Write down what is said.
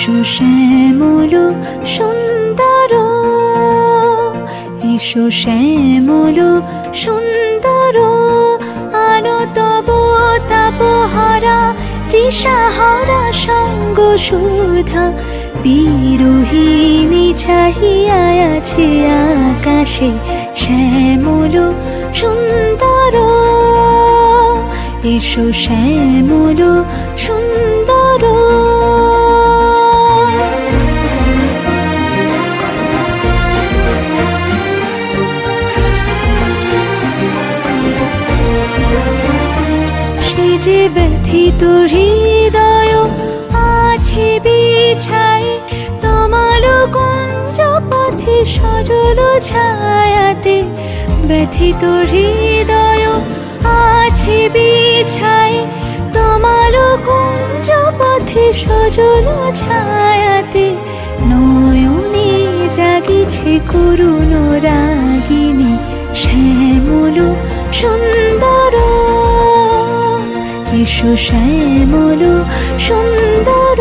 এসো শ্যামল সুন্দর, এসো শ্যামল সুন্দর, আলো তব তাপহারা তৃষাহারা সঙ্গ সুধা। বিরোহিণী চাহিয়া আছে আকাশে শ্যামল সুন্দর, এসো শ্যামল সুন্দর। সে যে ব্যথিত হৃদয় আছে বিছাই, তমাল কুঞ্জ পথে সজল ছায়াতে। ব্যথিত হৃদয় আছে বিছাই, তমাল কুঞ্জ পথে সজল ছায়াতে। নয়নে জাগিছে করুণ রাগিনী শ্যামল সুন্দর, এসো শ্যামল সুন্দর।